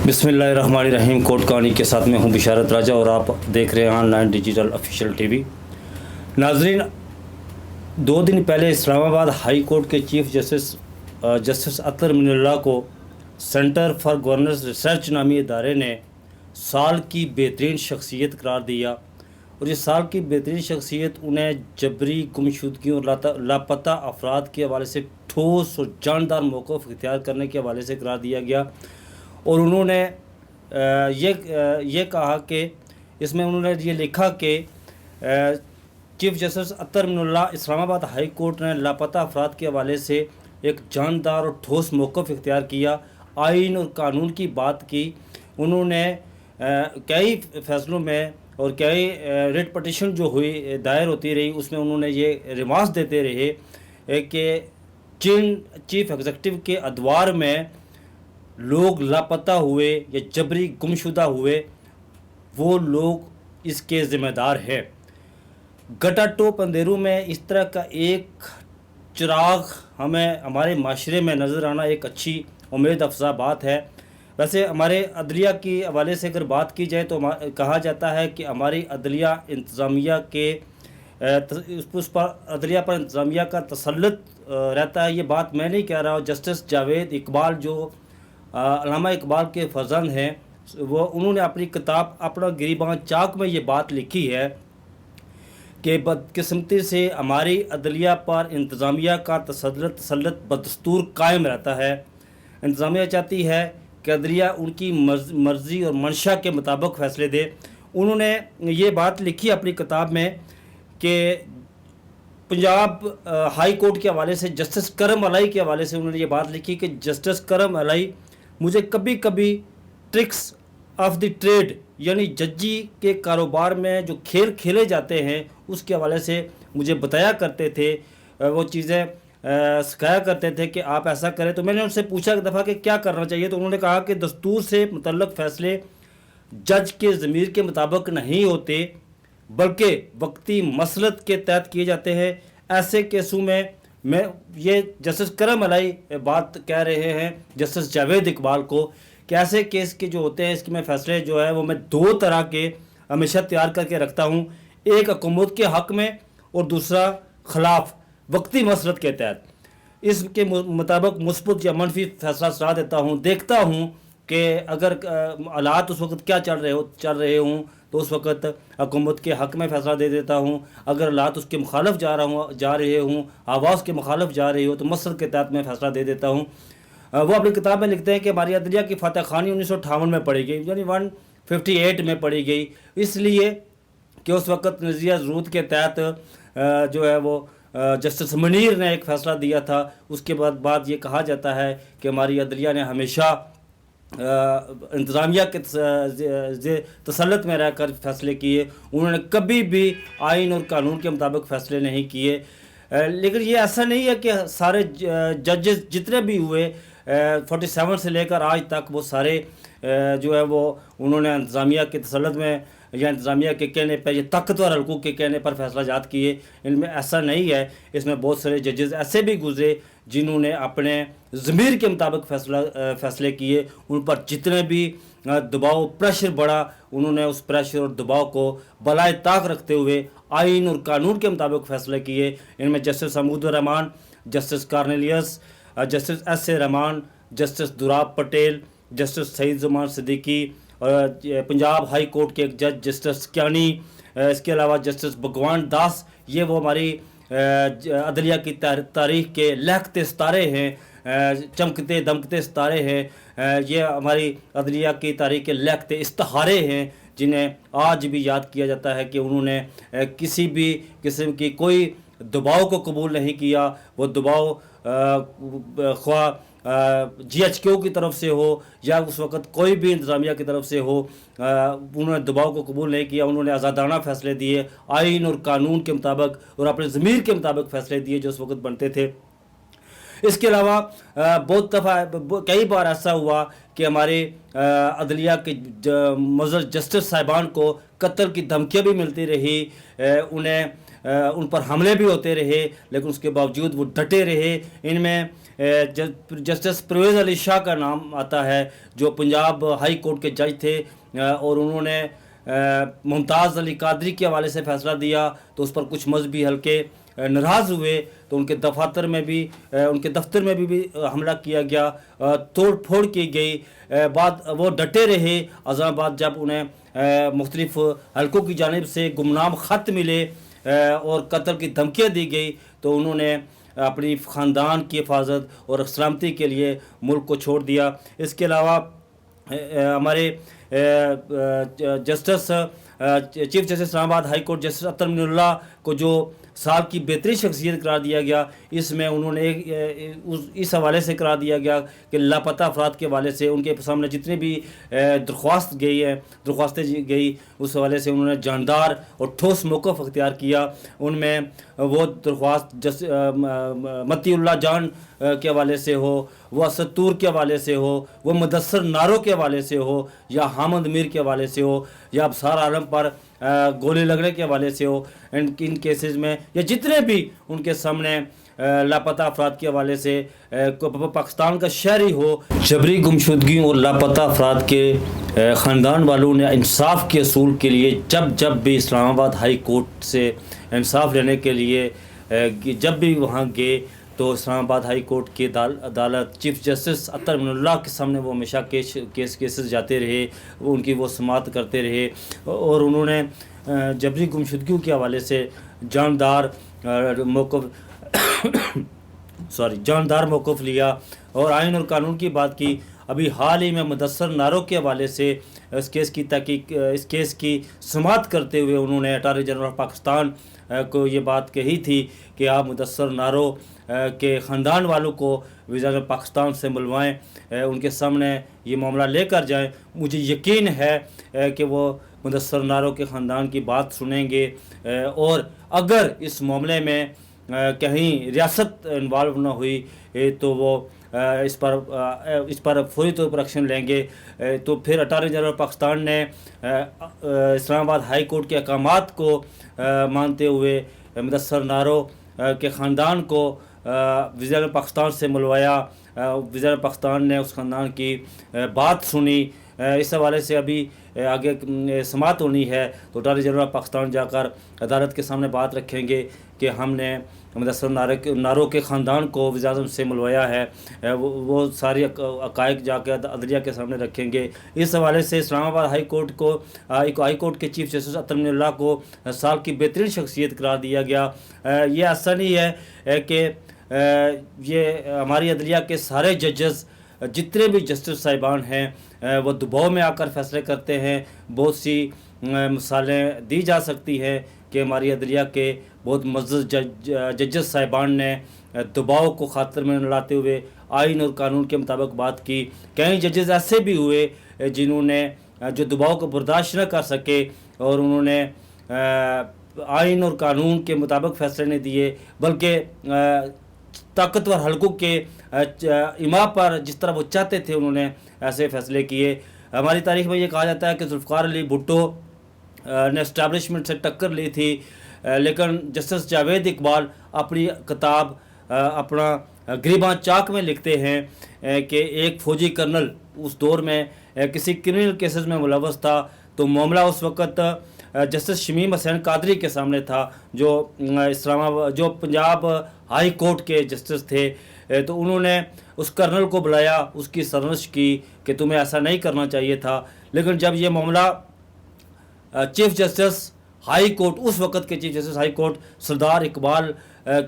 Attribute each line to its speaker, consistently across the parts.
Speaker 1: بسم اللہ الرحمن الرحیم. کوٹ کہانی کے ساتھ میں ہوں بشارت راجہ اور آپ دیکھ رہے ہیں on line digital official T V. ناظرین، 2 دن پہلے اسلام آباد ہائی کورٹ کے چیف جسٹس اطہر من اللہ کو سینٹر فار گورننس ریسرچ نامی ادارے نے سال کی بہترین شخصیت قرار دیا. اور یہ سال کی بہترین شخصیت انہیں جبری گمشدگیوں اور لاپتہ افراد کے حوالے سے ٹھوس اور جاندار موقف اختیار کرنے کے حوالے سے قرار دیا گیا. اور انہوں نے یہ کہا کہ اس میں انہوں نے یہ لکھا کہ چیف جسٹس اطہر من اللہ اسلام آباد ہائی کورٹ نے لاپتہ افراد کے حوالے سے ایک جاندار اور ٹھوس موقف اختیار کیا، آئین اور قانون کی بات کی. انہوں نے کئی فیصلوں میں اور کئی ریٹ پٹیشن جو ہوئی دائر ہوتی رہی، اس میں انہوں نے یہ ریمارکس دیتے رہے کہ جن چیف ایگزیکٹو کے ادوار میں لوگ لاپتہ ہوئے یا جبری گمشدہ ہوئے، وہ لوگ اس کے ذمہ دار ہیں. گٹا ٹوپ اندھیروں میں اس طرح کا ایک چراغ ہمیں ہمارے معاشرے میں نظر آنا ایک اچھی امید افزا بات ہے. ویسے ہمارے عدلیہ کے حوالے سے اگر بات کی جائے تو کہا جاتا ہے کہ ہماری عدلیہ انتظامیہ کے اس پر عدلیہ پر انتظامیہ کا تسلط رہتا ہے. یہ بات میں نہیں کہہ رہا ہوں. جسٹس جاوید اقبال جو علامہ اقبال کے فرزند ہیں، انہوں نے اپنی کتاب اپنا گریباں چاک میں یہ بات لکھی ہے کہ بدقسمتی سے ہماری عدلیہ پر انتظامیہ کا تسلط بدستور قائم رہتا ہے. انتظامیہ چاہتی ہے کہ عدلیہ ان کی مرضی اور منشا کے مطابق فیصلے دے. انہوں نے یہ بات لکھی اپنی کتاب میں کہ پنجاب ہائی کورٹ کے حوالے سے جسٹس کرم علائی کے حوالے سے انہوں نے یہ بات لکھی کہ جسٹس کرم علائی مجھے کبھی کبھی ٹرکس آف دی ٹریڈ یعنی ججی کے کاروبار میں جو کھیل کھیلے جاتے ہیں اس کے حوالے سے مجھے بتایا کرتے تھے، وہ چیزیں سکھایا کرتے تھے کہ آپ ایسا کریں. تو میں نے ان سے پوچھا ایک دفعہ کہ کیا کرنا چاہیے، تو انہوں نے کہا کہ دستور سے متعلق فیصلے جج کے ضمیر کے مطابق نہیں ہوتے بلکہ وقتی مصلحت کے تحت کیے جاتے ہیں. ایسے کیسوں میں یہ جسٹس کرم علائی بات کہہ رہے ہیں جسٹس جاوید اقبال کو کہ ایسے کیس کے جو ہوتے ہیں اس کے میں فیصلے جو ہے وہ میں 2 طرح کے ہمیشہ تیار کر کے رکھتا ہوں، ایک حکومت کے حق میں اور دوسرا خلاف وقتی مصلحت کے تحت. اس کے مطابق مثبت یا منفی فیصلہ سنا دیتا ہوں. دیکھتا ہوں کہ اگر حالات اس وقت کیا چل رہے ہوں تو اس وقت حکومت کے حق میں فیصلہ دے دیتا ہوں. اگر حالات اس کے مخالف جا رہے ہوں، آواز کے مخالف جا رہی ہو تو مصلحت کے تحت میں فیصلہ دے دیتا ہوں. وہ اپنی کتاب میں لکھتے ہیں کہ ہماری عدلیہ کی فاتح خوانی 1958 میں پڑھی گئی، یعنی 158 میں پڑھی گئی، اس لیے کہ اس وقت نظریہ ضرورت کے تحت جو ہے وہ جسٹس منیر نے ایک فیصلہ دیا تھا. اس کے بعد یہ کہا جاتا ہے کہ ہماری عدلیہ نے ہمیشہ انتظامیہ کے تسلط میں رہ کر فیصلے کیے. انہوں نے کبھی بھی آئین اور قانون کے مطابق فیصلے نہیں کیے. لیکن یہ ایسا نہیں ہے کہ سارے ججز جتنے بھی ہوئے 47 سے لے کر آج تک وہ سارے جو ہے وہ انہوں نے انتظامیہ کے تسلط میں یا انتظامیہ کے کہنے پر یا طاقتور حلقوں کے کہنے پر فیصلہ جات کیے. ان میں ایسا نہیں ہے. اس میں بہت سارے ججز ایسے بھی گزرے جنہوں نے اپنے ضمیر کے مطابق فیصلے کیے. ان پر جتنے بھی دباؤ پریشر بڑھا، انہوں نے اس پریشر اور دباؤ کو بالائے طاق رکھتے ہوئے آئین اور قانون کے مطابق فیصلے کیے. ان میں justice Hamood Ur Rahman, justice Cornelius, justice S A Rahman, justice Dorab Patel, justice Saeed Zaman Siddiqui, اور پنجاب ہائی کورٹ کے ایک جج جسٹس کیانی، اس کے علاوہ جسٹس بھگوان داس. یہ وہ ہماری عدلیہ کی تاریخ کے لہکتے ستارے ہیں، چمکتے دمکتے ستارے ہیں. یہ ہماری عدلیہ کی تاریخ کے لہکتے استخارے ہیں جنہیں آج بھی یاد کیا جاتا ہے کہ انہوں نے کسی بھی قسم کی کوئی دباؤ کو قبول نہیں کیا. وہ دباؤ خواہ جی ایچ کیو کی طرف سے ہو یا اس وقت کوئی بھی انتظامیہ کی طرف سے ہو، انہوں نے دباؤ کو قبول نہیں کیا. انہوں نے آزادانہ فیصلے دیے، آئین اور قانون کے مطابق اور اپنے ضمیر کے مطابق فیصلے دیے جو اس وقت بنتے تھے. اس کے علاوہ بہت دفعہ کئی بار ایسا ہوا کہ ہمارے عدلیہ کے معزز جسٹس صاحبان کو قتل کی دھمکیاں بھی ملتی رہی، ان پر حملے بھی ہوتے رہے، لیکن اس کے باوجود وہ ڈٹے رہے. ان میں جسٹس پرویز علی شاہ کا نام آتا ہے جو پنجاب ہائی کورٹ کے جج تھے، اور انہوں نے ممتاز علی قادری کے حوالے سے فیصلہ دیا تو اس پر کچھ مذہبی حلقے ناراض ہوئے، تو ان کے دفاتر میں بھی ان کے دفتر میں بھی حملہ کیا گیا، توڑ پھوڑ کی گئی۔ بعد وہ ڈٹے رہے، ازاں بعد جب انہیں مختلف حلقوں کی جانب سے گمنام خط ملے اور قتل کی دھمکیاں دی گئی تو انہوں نے اپنی خاندان کی حفاظت اور سلامتی کے لیے ملک کو چھوڑ دیا۔ اس کے علاوہ ہمارے جسٹس چیف جسٹس اسلام آباد ہائی کورٹ جسٹس اطہر من اللہ کو جو سال کی بہترین شخصیت قرار دیا گیا، اس میں انہوں نے اس حوالے سے قرار دیا گیا کہ لاپتہ افراد کے حوالے سے ان کے سامنے جتنے بھی درخواستیں گئی اس حوالے سے انہوں نے جاندار اور ٹھوس موقف اختیار کیا۔ ان میں وہ درخواست متی اللہ جان کے حوالے سے ہو، وہ اسد طور کے حوالے سے ہو، وہ مدثر نارو کے حوالے سے ہو، یا حامد میر کے حوالے سے ہو، یا ابصار عالم پر گولی لگنے کے حوالے سے ہو، ان کیسز میں یا جتنے بھی ان کے سامنے لاپتہ افراد کے حوالے سے پاکستان کا شہری ہو، جبری گمشدگی اور لاپتہ افراد کے خاندان والوں نے انصاف کے اصول کے لیے جب بھی اسلام آباد ہائی کورٹ سے انصاف لینے کے لیے جب بھی وہاں گئے تو اسلام آباد ہائی کورٹ کی عدالت چیف جسٹس اطہر من اللہ کے سامنے وہ ہمیشہ کیسز جاتے رہے، ان کی وہ سماعت کرتے رہے، اور انہوں نے جبری گمشدگیوں کے حوالے سے جاندار موقف لیا اور آئین اور قانون کی بات کی۔ ابھی حال ہی میں مدثر نارو کے حوالے سے اس کیس کی سماعت کرتے ہوئے انہوں نے اٹارنی جنرل آف پاکستان کو یہ بات کہی تھی کہ آپ مدثر نارو کے خاندان والوں کو وزارت پاکستان سے ملوائیں، ان کے سامنے یہ معاملہ لے کر جائیں۔ مجھے یقین ہے کہ وہ مدثر نارو کے خاندان کی بات سنیں گے، اور اگر اس معاملے میں کہیں ریاست انوالو نہ ہوئی تو وہ اس پر فوری طور پر ایکشن لیں گے۔ تو پھر اٹارنی جنرل پاکستان نے اسلام آباد ہائی کورٹ کے احکامات کو مانتے ہوئے مدثر نارو کے خاندان کو وزارت پاکستان سے ملوایا۔ وزارت پاکستان نے اس خاندان کی بات سنی۔ اس حوالے سے ابھی آگے سماعت ہونی ہے تو اٹارنی جنرل پاکستان جا کر عدالت کے سامنے بات رکھیں گے کہ ہم نے مدثر نارو کے خاندان کو وزارت سے ملوایا ہے، وہ ساری حقائق جا کے عدلیہ کے سامنے رکھیں گے۔ اس حوالے سے اسلام آباد ہائی کورٹ کے چیف جسٹس اطہر من اللہ کو سال کی بہترین شخصیت قرار دیا گیا۔ یہ ایسا نہیں ہے کہ یہ ہماری عدلیہ کے سارے ججز جتنے بھی جسٹس صاحبان ہیں وہ دباؤ میں آ کر فیصلے کرتے ہیں۔ بہت سی مثالیں دی جا سکتی ہیں کہ ہماری عدلیہ کے بہت معزز ججز صاحبان نے دباؤ کو خاطر میں لاتے ہوئے آئین اور قانون کے مطابق بات کی۔ کئی ججز ایسے بھی ہوئے جنہوں نے جو دباؤ کو برداشت نہ کر سکے اور انہوں نے آئین اور قانون کے مطابق فیصلے نہیں دیے، بلکہ طاقتور حلقوں کے اماء پر جس طرح وہ چاہتے تھے انہوں نے ایسے فیصلے کیے۔ ہماری تاریخ میں یہ کہا جاتا ہے کہ ذوالفقار علی بھٹو نے اسٹیبلشمنٹ سے ٹکر لی تھی، لیکن جسٹس جاوید اقبال اپنی کتاب اپنا گریباں چاک میں لکھتے ہیں کہ ایک فوجی کرنل اس دور میں کسی کرمنل کیسز میں ملوث تھا تو معاملہ اس وقت جسٹس شمیم حسین قادری کے سامنے تھا جو پنجاب ہائی کورٹ کے جسٹس تھے، تو انہوں نے اس کرنل کو بلایا، اس کی سرزنش کی کہ تمہیں ایسا نہیں کرنا چاہیے تھا۔ لیکن جب یہ معاملہ چیف جسٹس ہائی کورٹ اس وقت کے چیف جسٹس ہائی کورٹ سردار اقبال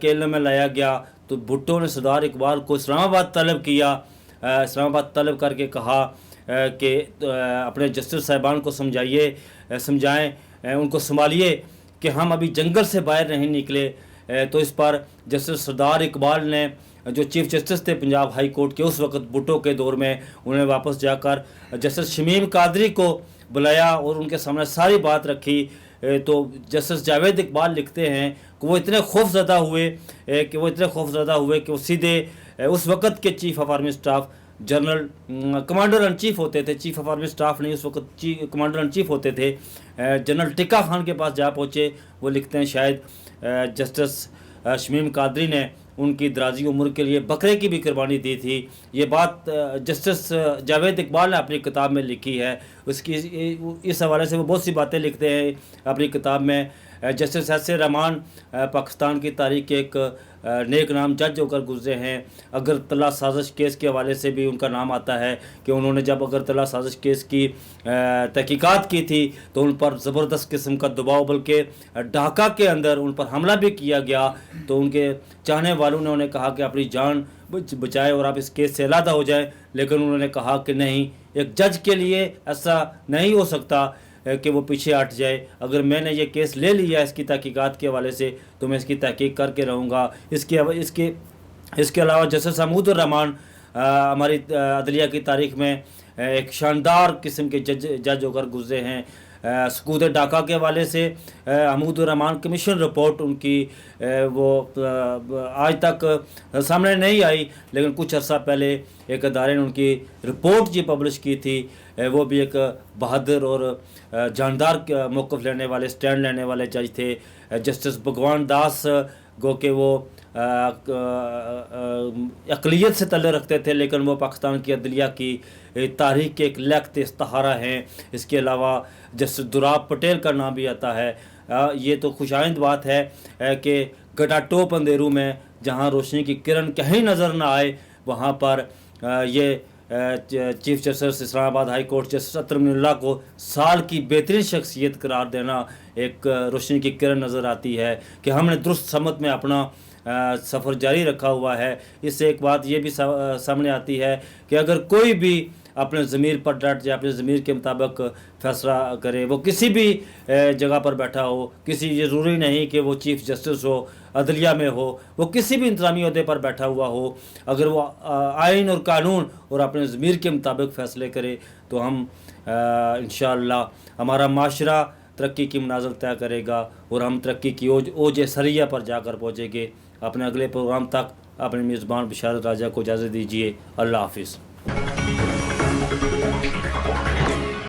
Speaker 1: کے علم میں لایا گیا تو بھٹو نے سردار اقبال کو اسلام آباد طلب کیا، اسلام آباد طلب کر کے کہا کہ اپنے جسٹس صاحبان کو سمجھائیں، ان کو سنبھالیے کہ ہم ابھی جنگل سے باہر نہیں نکلے۔ تو اس پر جسٹس سردار اقبال نے جو چیف جسٹس تھے پنجاب ہائی کورٹ کے اس وقت بھٹو کے دور میں، انہیں واپس جا کر جسٹس شمیم قادری کو بلایا اور ان کے سامنے ساری بات رکھی۔ تو جسٹس جاوید اقبال لکھتے ہیں کہ وہ اتنے خوف زدہ ہوئے کہ وہ سیدھے اس وقت کے chief of army staff general commander in chief ہوتے تھے، چیف آف آرمی اسٹاف نہیں، اس وقت کمانڈر ان چیف ہوتے تھے، جنرل ٹکا خان کے پاس جا پہنچے۔ وہ لکھتے ہیں شاید جسٹس شمیم قادری نے ان کی درازی عمر کے لیے بکرے کی بھی قربانی دی تھی. یہ بات جسٹس جاوید اقبال نے اپنی کتاب میں لکھی ہے. اس حوالے سے وہ بہت سی باتیں لکھتے ہیں اپنی کتاب میں. جسٹس ایس اے رحمان پاکستان کی تاریخ کے ایک نیک نام جج ہو کر گزرے ہیں. اگرتلا سازش کیس کے حوالے سے بھی ان کا نام آتا ہے کہ انہوں نے جب اگرتلا سازش کیس کی تحقیقات کی تھی تو ان پر زبردست قسم کا دباؤ، بلکہ ڈھاکہ کے اندر ان پر حملہ بھی کیا گیا. تو ان کے چاہنے والوں نے انہیں کہا کہ اپنی جان بچائے اور آپ اس کیس سے علیحدہ ہو جائیں، لیکن انہوں نے کہا کہ نہیں، ایک جج کے لیے ایسا نہیں ہو سکتا کہ وہ پیچھے ہٹ جائے. اگر میں نے یہ کیس لے لیا اس کی تحقیقات کے حوالے سے تو میں اس کی تحقیق کر کے رہوں گا. اس کے علاوہ جسٹس حمود الرحمان ہماری عدلیہ کی تاریخ میں ایک شاندار قسم کے جج ہو کر گزرے ہیں. سکوت ڈھاکہ کے حوالے سے حمود الرحمان کمیشن رپورٹ ان کی وہ آج تک سامنے نہیں آئی، لیکن کچھ عرصہ پہلے ایک ادارے نے ان کی رپورٹ جی پبلش کی تھی. وہ بھی ایک بہادر اور جاندار موقف لینے والے، اسٹینڈ لینے والے جج تھے. جسٹس بھگوان داس گو کہ وہ اقلیت سے تعلق رکھتے تھے، لیکن وہ پاکستان کی عدلیہ کی تاریخ کے ایک لکھت استخارہ ہیں. اس کے علاوہ جسٹس دوراب پٹیل کا نام بھی آتا ہے. یہ تو خوشائند بات ہے کہ گٹا ٹوپ اندھیروں میں جہاں روشنی کی کرن کہیں نظر نہ آئے، وہاں پر یہ چیف جسٹس اسلام آباد ہائی کورٹ جسٹس اطہر من اللہ کو سال کی بہترین شخصیت قرار دینا ایک روشنی کی کرن نظر آتی ہے کہ ہم نے درست سمت میں اپنا سفر جاری رکھا ہوا ہے. اس سے ایک بات یہ بھی سامنے آتی ہے کہ اگر کوئی بھی اپنے ضمیر پر ڈٹ جائے، اپنے ضمیر کے مطابق فیصلہ کرے، وہ کسی بھی جگہ پر بیٹھا ہو، کسی ضروری نہیں کہ وہ چیف جسٹس ہو، عدلیہ میں ہو، وہ کسی بھی انتظامی عہدے پر بیٹھا ہوا ہو، اگر وہ آئین اور قانون اور اپنے ضمیر کے مطابق فیصلے کرے تو ہم انشاءاللہ ہمارا معاشرہ ترقی کی منازل طے کرے گا اور ہم ترقی کی اوج سریہ پر جا کر پہنچیں گے. اپنے اگلے پروگرام تک اپنے میزبان بشارت راجہ کو اجازت دیجیے. اللہ حافظ.